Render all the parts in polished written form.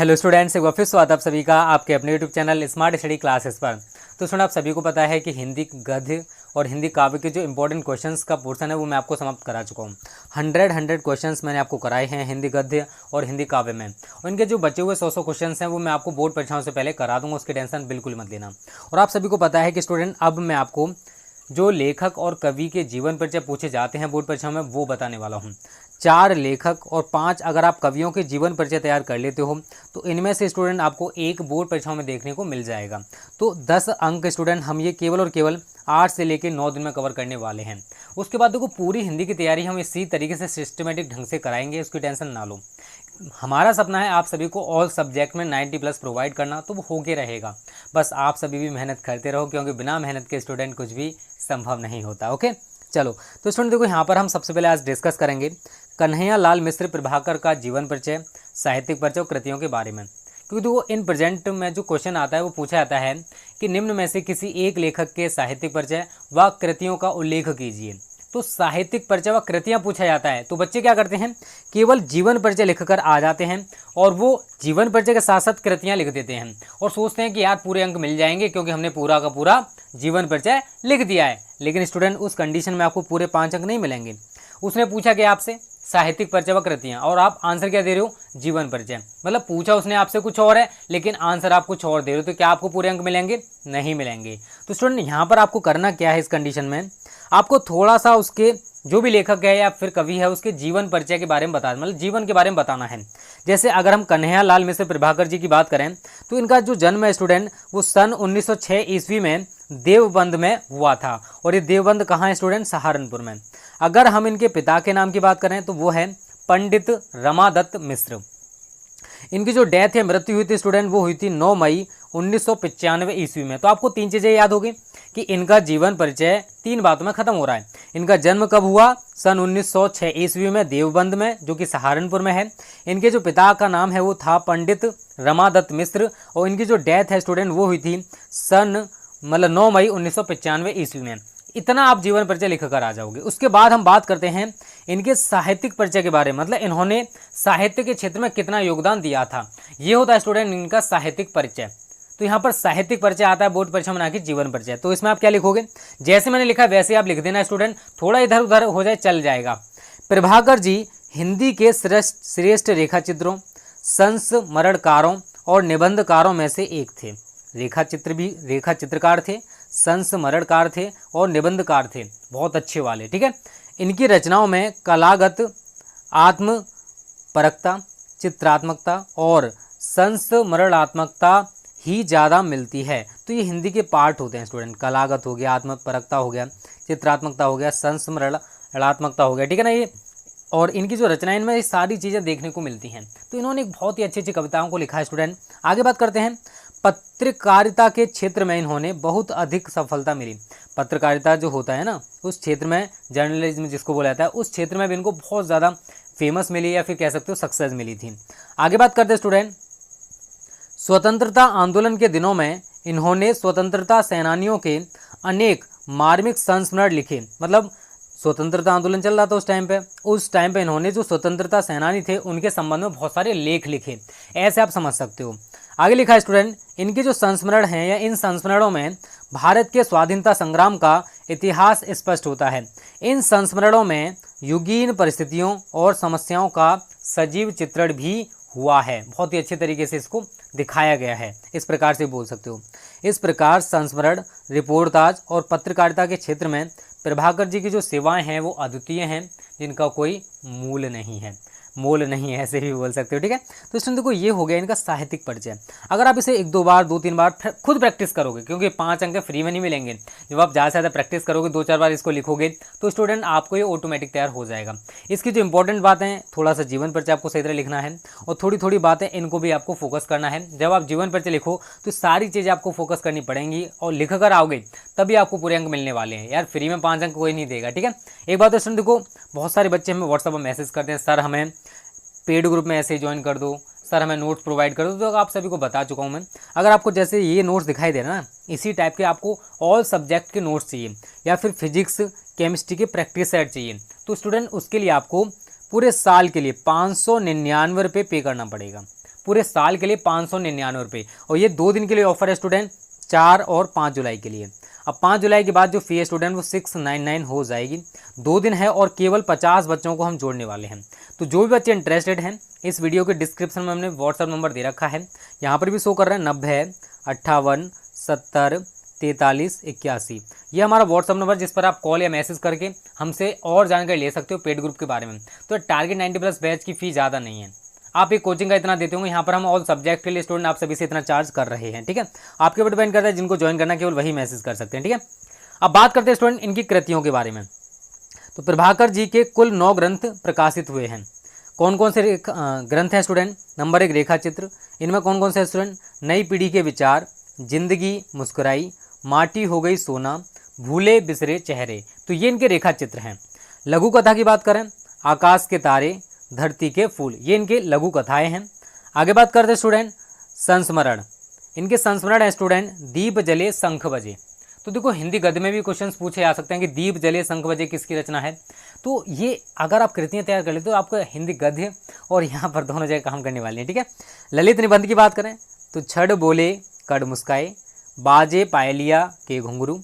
Hello students, एक बार फिर स्वागत आप सभी का आपके अपने YouTube channel smart study classes पर। तो स्टूडेंट, आप सभी को पता है कि हिंदी गद्य और हिंदी काव्य के जो इंपॉर्टेंट क्वेश्चंस का पोर्शन है वो मैं आपको समाप्त करा चुका हूँ। 100 क्वेश्चंस मैंने आपको कराए हैं हिंदी गद्य और हिंदी काव्य में। और इनके जो बचे हुए 100 क्वेश्चंस हैं वो मैं आपको बोर्ड परीक्षाओं से पहले करा दूँगा, उसकी टेंशन बिल्कुल मत लेना। और आप सभी को पता है कि स्टूडेंट, अब मैं आपको जो लेखक और कवि के जीवन परिचय पूछे जाते हैं बोर्ड परीक्षाओं में वो बताने वाला हूँ। 4 लेखक और 5 अगर आप कवियों के जीवन परिचय तैयार कर लेते हो तो इनमें से स्टूडेंट आपको एक बोर्ड परीक्षाओं में देखने को मिल जाएगा। तो 10 अंक स्टूडेंट हम ये केवल और केवल 8 से लेकर 9 दिन में कवर करने वाले हैं। उसके बाद देखो, पूरी हिंदी की तैयारी हम इसी तरीके से सिस्टमेटिक ढंग से कराएंगे, उसकी टेंशन ना लो। हमारा सपना है आप सभी को ऑल सब्जेक्ट में 90+ प्रोवाइड करना, तो वो होके रहेगा। बस आप सभी भी मेहनत करते रहो, क्योंकि बिना मेहनत के स्टूडेंट कुछ भी संभव नहीं होता। ओके, चलो तो स्टूडेंट देखो, यहाँ पर हम सबसे पहले आज डिस्कस करेंगे कन्हैया लाल मिश्र प्रभाकर का जीवन परिचय, साहित्यिक परिचय और कृतियों के बारे में। क्योंकि देखो, इन प्रेजेंट में जो क्वेश्चन आता है वो पूछा जाता है कि निम्न में से किसी एक लेखक के साहित्यिक परिचय व कृतियों का उल्लेख कीजिए। तो साहित्यिक परिचय व कृतियाँ पूछा जाता है तो बच्चे क्या करते हैं, केवल जीवन परिचय लिखकर आ जाते हैं और वो जीवन परिचय के साथ साथ कृतियाँ लिख देते हैं और सोचते हैं कि यार पूरे अंक मिल जाएंगे क्योंकि हमने पूरा का पूरा जीवन परिचय लिख दिया है। लेकिन स्टूडेंट, उस कंडीशन में आपको पूरे 5 अंक नहीं मिलेंगे। उसने पूछा कि आपसे साहित्यिक परिचय व कृतियाँ, और आप आंसर क्या दे रहे हो, जीवन परिचय। मतलब पूछा उसने आपसे कुछ और है लेकिन आंसर आप कुछ और दे रहे हो, तो क्या आपको पूरे अंक मिलेंगे? नहीं मिलेंगे। तो स्टूडेंट, यहाँ पर आपको करना क्या है, इस कंडीशन में आपको थोड़ा सा उसके जो भी लेखक है या फिर कवि है उसके जीवन परिचय के बारे में बताना, मतलब जीवन के बारे में बताना है। जैसे अगर हम कन्हैया लाल मिश्र प्रभाकर जी की बात करें तो इनका जो जन्म है स्टूडेंट वो सन 1906 ईस्वी में देवबंद में हुआ था। और ये देवबंद कहाँ है स्टूडेंट? सहारनपुर में। अगर हम इनके पिता के नाम की बात करें तो वो है पंडित रमादत्त मिश्र। इनकी जो डेथ है, मृत्यु हुई थी स्टूडेंट, वो हुई थी 9 मई 1995 ईस्वी में। तो आपको 3 चीज़ें याद होगी कि इनका जीवन परिचय 3 बातों में खत्म हो रहा है। इनका जन्म कब हुआ? सन 1906 ईस्वी में देवबंद में, जो कि सहारनपुर में है। इनके जो पिता का नाम है वो था पंडित रमादत्त मिश्र, और इनकी जो डेथ है स्टूडेंट वो हुई थी सन 9 मई 1995 ईस्वी में। इतना आप जीवन परिचय लिख कर आ जाओगे। उसके बाद हम बात करते हैं इनके साहित्यिक परिचय के बारे में, मतलब इन्होंने साहित्य के क्षेत्र में कितना योगदान दिया था। ये होता है स्टूडेंट इनका साहित्यिक परिचय। तो यहाँ पर साहित्यिक परिचय आता है बोर्ड परीक्षा में, ना कि जीवन परिचय। तो इसमें आप क्या लिखोगे, जैसे मैंने लिखा वैसे आप लिख देना स्टूडेंट, थोड़ा इधर उधर हो जाए चल जाएगा। प्रभाकर जी हिंदी के श्रेष्ठ रेखाचित्रों, संस्मरणकारों और निबंधकारों में से एक थे। रेखा चित्रकार थे, संस्मरणकार थे और निबंधकार थे, बहुत अच्छे वाले। ठीक है, इनकी रचनाओं में कलागत आत्मपरकता, चित्रात्मकता और संस्मरणात्मकता ही ज़्यादा मिलती है। तो ये हिंदी के पार्ट होते हैं स्टूडेंट, कलागत हो गया, आत्मपरकता हो गया, चित्रात्मकता हो गया, संस्मरणात्मकता हो गया। ठीक है ना ये, और इनकी जो रचनाएं इनमें ये सारी चीज़ें देखने को मिलती हैं। तो इन्होंने एक बहुत ही अच्छी अच्छी कविताओं को लिखा है स्टूडेंट। आगे बात करते हैं, पत्रकारिता के क्षेत्र में इन्होंने बहुत अधिक सफलता मिली। पत्रकारिता जो होता है ना, उस क्षेत्र में, जर्नलिज्म जिसको बोला जाता है, उस क्षेत्र में भी इनको बहुत ज़्यादा फेमस मिली, या फिर कह सकते हो सक्सेस मिली थी। आगे बात करते हैं स्टूडेंट, स्वतंत्रता आंदोलन के दिनों में इन्होंने स्वतंत्रता सेनानियों के अनेक मार्मिक संस्मरण लिखे। मतलब स्वतंत्रता आंदोलन चल रहा था उस टाइम पे इन्होंने जो स्वतंत्रता सेनानी थे उनके संबंध में बहुत सारे लेख लिखे, ऐसे आप समझ सकते हो। आगे लिखा है स्टूडेंट, इनके जो संस्मरण हैं या इन संस्मरणों में भारत के स्वाधीनता संग्राम का इतिहास स्पष्ट होता है। इन संस्मरणों में युगीन परिस्थितियों और समस्याओं का सजीव चित्रण भी हुआ है। बहुत ही अच्छे तरीके से इसको दिखाया गया है, इस प्रकार से बोल सकते हो। इस प्रकार संस्मरण, रिपोर्टाज और पत्रकारिता के क्षेत्र में प्रभाकर जी की जो सेवाएं हैं वो अद्वितीय हैं, जिनका कोई मोल नहीं है, ऐसे भी बोल सकते हो। ठीक है, तो इसमें देखो ये हो गया इनका साहित्यिक परिचय। अगर आप इसे 1-2 बार 2-3 बार खुद प्रैक्टिस करोगे, क्योंकि 5 अंक फ्री में नहीं मिलेंगे, जब आप ज़्यादा से ज़्यादा प्रैक्टिस करोगे, 2-4 बार इसको लिखोगे तो स्टूडेंट आपको ये ऑटोमेटिक तैयार हो जाएगा। इसकी जो इंपॉर्टेंट बातें हैं, थोड़ा सा जीवन परिचय आपको सही तरह लिखना है और थोड़ी थोड़ी बातें इनको भी आपको फोकस करना है। जब आप जीवन परिचय लिखो तो सारी चीज़ें आपको फोकस करनी पड़ेंगी और लिख कर आओगे तभी आपको पूरे अंक मिलने वाले हैं। यार फ्री में 5 अंक कोई नहीं देगा। ठीक है, एक बात स्टूडेंट देखो, बहुत सारे बच्चे हमें व्हाट्सएप पर मैसेज करते हैं, सर हमें पेड ग्रुप में ऐसे ज्वाइन कर दो, सर हमें नोट्स प्रोवाइड कर दो। तो आप सभी को बता चुका हूँ मैं। अगर आपको जैसे ये नोट्स दिखाई दे रहा है ना, इसी टाइप के आपको ऑल सब्जेक्ट के नोट्स चाहिए या फिर फिजिक्स केमिस्ट्री के प्रैक्टिस सेट चाहिए, तो स्टूडेंट उसके लिए आपको पूरे साल के लिए 599 रुपये पे करना पड़ेगा। पूरे साल के लिए 599 रुपये, और ये 2 दिन के लिए ऑफर है स्टूडेंट, 4 और 5 जुलाई के लिए। अब 5 जुलाई के बाद जो फी है स्टूडेंट वो 699 हो जाएगी। 2 दिन है और केवल 50 बच्चों को हम जोड़ने वाले हैं। तो जो भी बच्चे इंटरेस्टेड हैं, इस वीडियो के डिस्क्रिप्शन में हमने व्हाट्सअप नंबर दे रखा है, यहाँ पर भी शो कर रहा है 90 58 70 43 81। ये हमारा व्हाट्सअप नंबर, जिस पर आप कॉल या मैसेज करके हमसे और जानकारी ले सकते हो पेड ग्रुप के बारे में। तो टारगेट 90+ बैच की फ़ी ज़्यादा नहीं है, आप एक कोचिंग का इतना देते होंगे, यहाँ पर हम ऑल सब्जेक्ट के लिए स्टूडेंट आप सभी से इतना चार्ज कर रहे हैं, ठीक है। आपके ऊपर डिपेंड करता है, जिनको ज्वाइन करना केवल वही मैसेज कर सकते हैं, ठीक है। अब बात करते हैं स्टूडेंट इनकी कृतियों के बारे में। तो प्रभाकर जी के कुल 9 ग्रंथ प्रकाशित हुए हैं। कौन कौन से ग्रंथ हैं स्टूडेंट? नंबर 1 रेखा चित्र। इनमें कौन कौन से स्टूडेंट? नई पीढ़ी के विचार, जिंदगी मुस्कुराई, माटी हो गई सोना, भूले बिसरे चेहरे। तो ये इनके रेखा चित्र हैं। लघु कथा की बात करें, आकाश के तारे, धरती के फूल, ये इनके लघु कथाएं हैं। आगे बात करते हैं स्टूडेंट संस्मरण। इनके संस्मरण है स्टूडेंट दीप जले शंख बजे। तो देखो हिंदी गद्य में भी क्वेश्चंस पूछे जा सकते हैं कि दीप जले शंख बजे किसकी रचना है। तो ये अगर आप कृतियाँ तैयार कर लेते तो आपका हिंदी गद्य और यहाँ पर दोनों जगह काम करने वाली है, ठीक है। ललित निबंध की बात करें तो छड़ बोले कड़ मुस्काए, बाजे पायलिया के घुंघरू।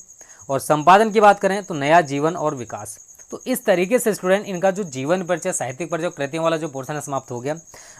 और संपादन की बात करें तो नया जीवन और विकास। तो इस तरीके से स्टूडेंट इनका जो जीवन परिचय, साहित्यिक परिचय, कृतियों वाला जो पोर्शन है समाप्त हो गया।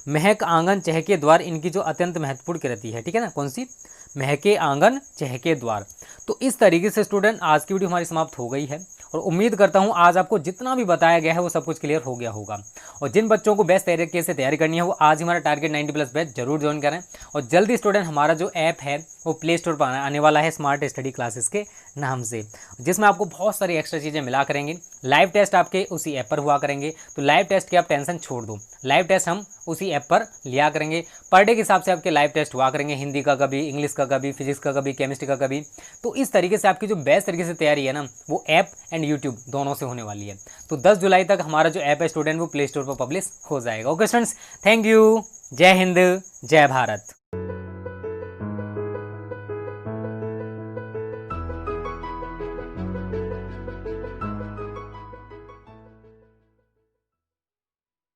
महक आंगन चहके द्वार इनकी जो अत्यंत महत्वपूर्ण कृति है, ठीक है ना। कौन सी? महके आंगन चहके द्वार। तो इस तरीके से स्टूडेंट आज की वीडियो हमारी समाप्त हो गई है, और उम्मीद करता हूँ आज आपको जितना भी बताया गया है वो सब कुछ क्लियर हो गया होगा। और जिन बच्चों को बेस्ट तरीके से तैयारी करनी है वो आज हमारा टारगेट 90+ बैच जरूर ज्वाइन करें। और जल्दी स्टूडेंट हमारा जो ऐप है वो प्ले स्टोर पर आने वाला है, स्मार्ट स्टडी क्लासेस के नाम से, जिसमें आपको बहुत सारी एक्स्ट्रा चीज़ें मिला करेंगे। लाइव टेस्ट आपके उसी ऐप पर हुआ करेंगे, तो लाइव टेस्ट की आप टेंशन छोड़ दो, लाइव टेस्ट हम उसी ऐप पर लिया करेंगे। पर डे के हिसाब से आपके लाइव टेस्ट हुआ करेंगे, हिंदी का कभी, इंग्लिश का कभी, फिजिक्स का कभी, केमिस्ट्री का कभी। तो इस तरीके से आपकी जो बेस्ट तरीके से तैयारी है ना, वो ऐप एंड यूट्यूब दोनों से होने वाली है। तो 10 जुलाई तक हमारा जो ऐप है स्टूडेंट वो प्ले स्टोर पर पब्लिश हो जाएगा। Okay students, thank you. जय हिंद, जय भारत।